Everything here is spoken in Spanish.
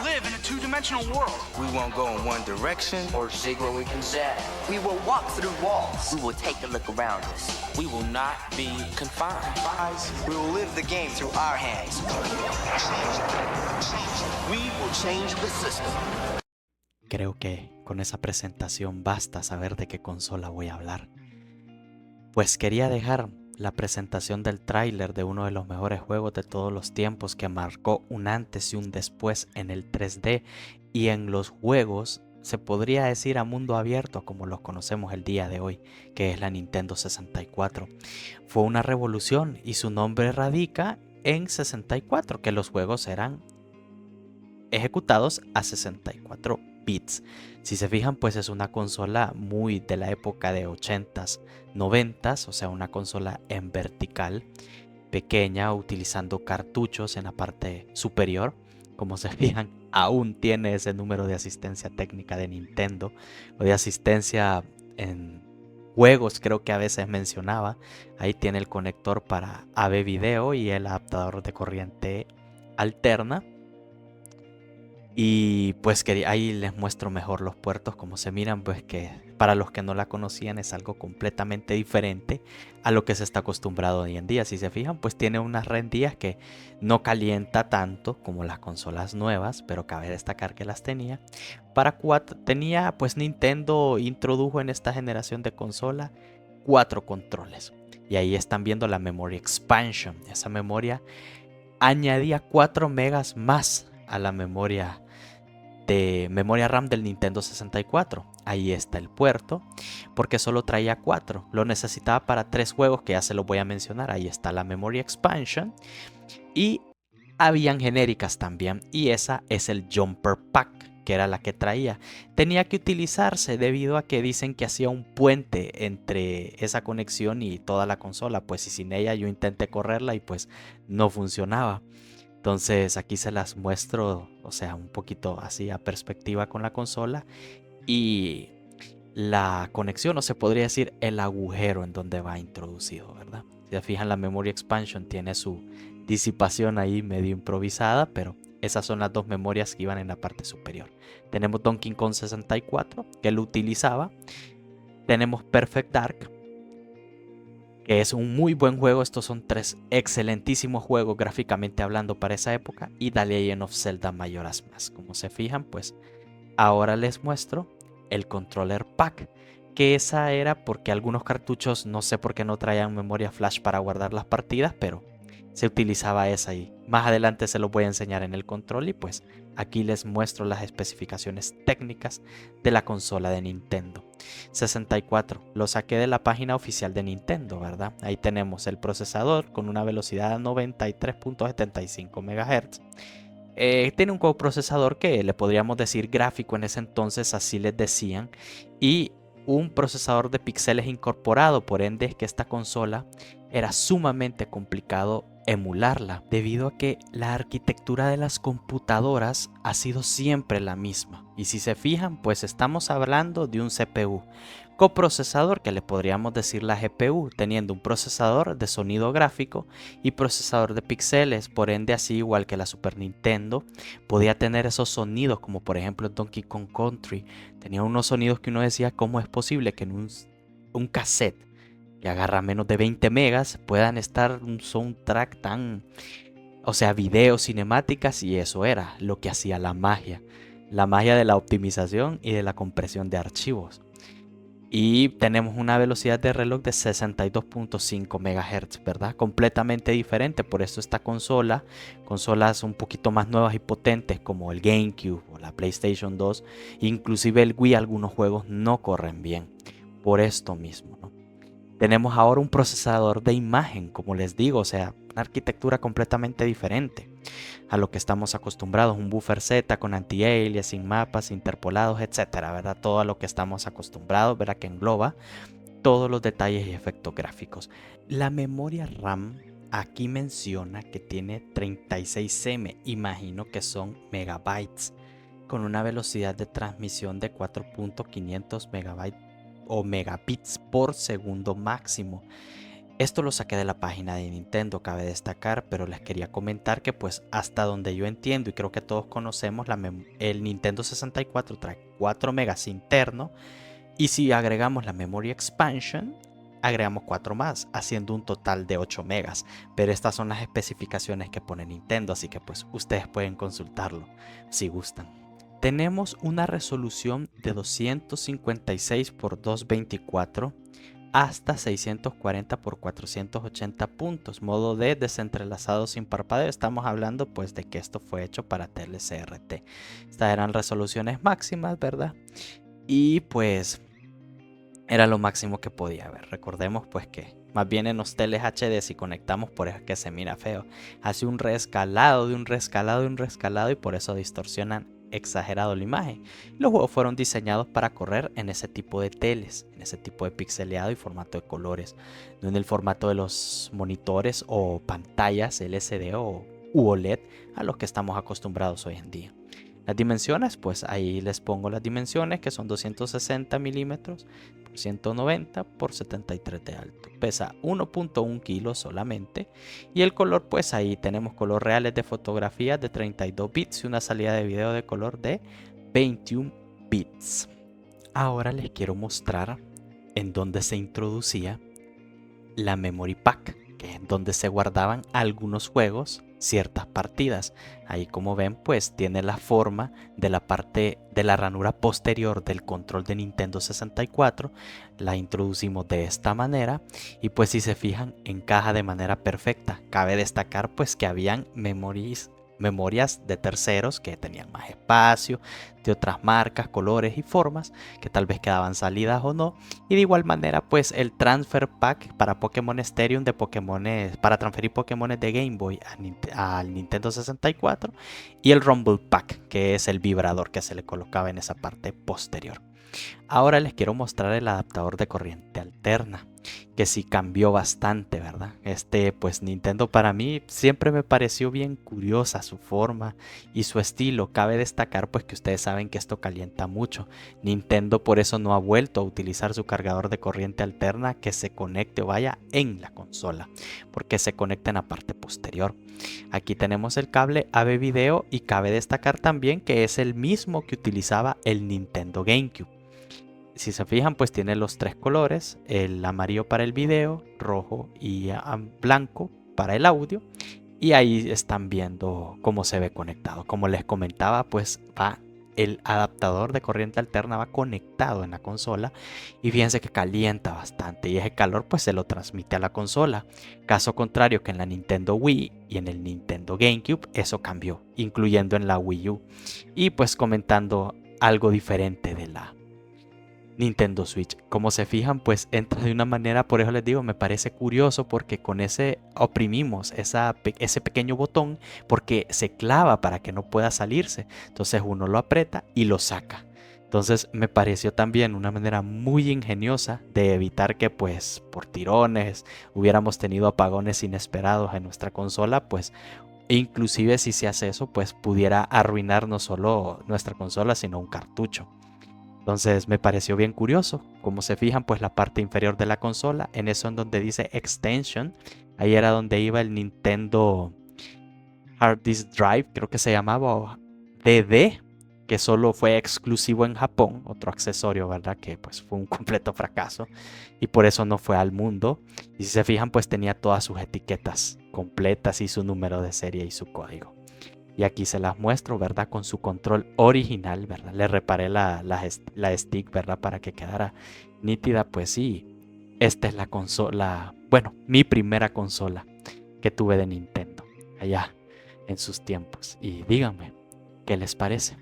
live in a two-dimensional world. We won't go in one direction or see where we can zag. We will walk through walls. We will take a look around us. We will not be confined. We will live the game through our hands. We will change the system. Creo que con esa presentación basta saber de qué consola voy a hablar. Pues quería dejar la presentación del tráiler de uno de los mejores juegos de todos los tiempos que marcó un antes y un después en el 3D y en los juegos, se podría decir, a mundo abierto como los conocemos el día de hoy, que es la Nintendo 64. Fue una revolución y su nombre radica en 64, que los juegos eran ejecutados a 64 bits. Si se fijan, pues es una consola muy de la época de 80s, 90s, o sea, una consola en vertical, pequeña, utilizando cartuchos en la parte superior. Como se fijan, aún tiene ese número de asistencia técnica de Nintendo, o de asistencia en juegos, creo que a veces mencionaba. Ahí tiene el conector para AV video y el adaptador de corriente alterna. Y pues que ahí les muestro mejor los puertos, como se miran, pues que para los que no la conocían es algo completamente diferente a lo que se está acostumbrado hoy en día. Si se fijan, pues tiene unas rendijas que no calienta tanto como las consolas nuevas, pero cabe destacar que las tenía. Tenía, pues Nintendo introdujo en esta generación de consola 4 controles. Y ahí están viendo la Memory Expansion. Esa memoria añadía 4 megas más a la memoria RAM del Nintendo 64. Ahí está el puerto, porque solo traía 4. Lo necesitaba para 3 juegos que ya se los voy a mencionar. Ahí está la Memory Expansion. Y habían genéricas también. Y esa es el Jumper Pack, que era la que traía. Tenía que utilizarse debido a que dicen que hacía un puente entre esa conexión y toda la consola. Pues y sin ella yo intenté correrla y pues no funcionaba. Entonces aquí se las muestro, o sea, un poquito así a perspectiva con la consola. Y la conexión, o se podría decir el agujero en donde va introducido, ¿verdad? Si se fijan, la Memory Expansion tiene su disipación ahí medio improvisada, pero esas son las 2 memorias que iban en la parte superior. Tenemos Donkey Kong 64, que lo utilizaba. Tenemos Perfect Dark, que es un muy buen juego. Estos son 3 excelentísimos juegos gráficamente hablando para esa época. Y The Legend of Zelda Majora's Mask. Como se fijan, pues ahora les muestro el controller pack, que esa era porque algunos cartuchos no sé por qué no traían memoria flash para guardar las partidas, pero se utilizaba esa y más adelante se los voy a enseñar en el control. Y pues aquí les muestro las especificaciones técnicas de la consola de Nintendo 64. Lo saqué de la página oficial de Nintendo, ¿verdad? Ahí tenemos el procesador con una velocidad de 93.75 MHz. Tiene un coprocesador que le podríamos decir gráfico en ese entonces, así les decían, y un procesador de píxeles incorporado. Por ende es que esta consola era sumamente complicado emularla, debido a que la arquitectura de las computadoras ha sido siempre la misma. Y si se fijan, pues estamos hablando de un CPU coprocesador, que le podríamos decir la GPU, teniendo un procesador de sonido gráfico y procesador de píxeles. Por ende, así igual que la Super Nintendo, podía tener esos sonidos, como por ejemplo Donkey Kong Country. Tenía unos sonidos que uno decía, ¿cómo es posible que en un cassette que agarra menos de 20 megas puedan estar un soundtrack tan, o sea, videos, cinemáticas? Y eso era lo que hacía la magia de la optimización y de la compresión de archivos. Y tenemos una velocidad de reloj de 62.5 MHz, ¿verdad? Completamente diferente. Por eso esta consolas un poquito más nuevas y potentes como el GameCube o la PlayStation 2, inclusive el Wii, algunos juegos no corren bien. Por esto mismo, ¿no? Tenemos ahora un procesador de imagen, como les digo, o sea, una arquitectura completamente diferente a lo que estamos acostumbrados. Un buffer Z con anti-aliasing, mapas interpolados, etcétera, ¿verdad? Todo a lo que estamos acostumbrados, ¿verdad? Que engloba todos los detalles y efectos gráficos. La memoria RAM aquí menciona que tiene 36M, imagino que son megabytes, con una velocidad de transmisión de 4.500 megabytes o megabits por segundo máximo. Esto lo saqué de la página de Nintendo, cabe destacar, pero les quería comentar que pues hasta donde yo entiendo y creo que todos conocemos, el Nintendo 64 trae 4 megas interno y si agregamos la Memory Expansion, agregamos 4 más, haciendo un total de 8 megas. Pero estas son las especificaciones que pone Nintendo, así que pues ustedes pueden consultarlo si gustan. Tenemos una resolución de 256 por 224 hasta 640 por 480 puntos, modo de desentrelazado sin parpadeo. Estamos hablando pues de que esto fue hecho para teles CRT. Estas eran resoluciones máximas, ¿verdad? Y pues era lo máximo que podía haber. Recordemos pues que más bien en los teles HD si conectamos, por eso es que se mira feo. Hace un reescalado de un reescalado de un reescalado y por eso distorsionan exagerado la imagen. Los juegos fueron diseñados para correr en ese tipo de teles, en ese tipo de pixeleado y formato de colores, no en el formato de los monitores o pantallas LCD o OLED a los que estamos acostumbrados hoy en día. Las dimensiones, pues ahí les pongo las dimensiones, que son 260 milímetros por 190 por 73 de alto. Pesa 1.1 kilos solamente. Y el color, pues ahí tenemos color reales de fotografía de 32 bits y una salida de video de color de 21 bits. Ahora les quiero mostrar en dónde se introducía la Memory Pack, que es donde se guardaban algunos juegos, ciertas partidas. Ahí como ven pues tiene la forma de la parte de la ranura posterior del control de Nintendo 64. La introducimos de esta manera y pues si se fijan encaja de manera perfecta. Cabe destacar pues que habían memorias de terceros que tenían más espacio, de otras marcas, colores y formas que tal vez quedaban salidas o no. Y de igual manera pues el Transfer Pack para Pokémon Stadium de Pokémones, para transferir Pokémones de Game Boy al Nintendo 64, y el Rumble Pack, que es el vibrador que se le colocaba en esa parte posterior. Ahora les quiero mostrar el adaptador de corriente alterna, que sí cambió bastante, ¿verdad? Pues Nintendo para mí siempre me pareció bien curiosa su forma y su estilo. Cabe destacar pues que ustedes saben que esto calienta mucho. Nintendo por eso no ha vuelto a utilizar su cargador de corriente alterna que se conecte o vaya en la consola, porque se conecta en la parte posterior. Aquí tenemos el cable AV Video y cabe destacar también que es el mismo que utilizaba el Nintendo GameCube. Si se fijan pues tiene los tres colores, el amarillo para el video, rojo y blanco para el audio, y ahí están viendo cómo se ve conectado. Como les comentaba pues el adaptador de corriente alterna va conectado en la consola y fíjense que calienta bastante y ese calor pues se lo transmite a la consola. Caso contrario que en la Nintendo Wii y en el Nintendo GameCube eso cambió, incluyendo en la Wii U. Y pues comentando algo diferente de la Nintendo Switch. Como se fijan, pues entra de una manera, por eso les digo, me parece curioso porque con ese oprimimos ese pequeño botón porque se clava para que no pueda salirse. Entonces uno lo aprieta y lo saca. Entonces me pareció también una manera muy ingeniosa de evitar que pues por tirones hubiéramos tenido apagones inesperados en nuestra consola, pues inclusive si se hace eso, pues pudiera arruinar no solo nuestra consola, sino un cartucho. Entonces me pareció bien curioso. Como se fijan, pues la parte inferior de la consola, en eso en donde dice Extension, ahí era donde iba el Nintendo Hard Disk Drive, creo que se llamaba, o DD, que solo fue exclusivo en Japón, otro accesorio, ¿verdad? Que pues fue un completo fracaso y por eso no fue al mundo. Y si se fijan, pues tenía todas sus etiquetas completas y su número de serie y su código. Y aquí se las muestro, ¿verdad? Con su control original, ¿verdad? Le reparé la stick, ¿verdad? Para que quedara nítida. Pues sí, esta es la consola, bueno, mi primera consola que tuve de Nintendo allá en sus tiempos. Y díganme, ¿qué les parece?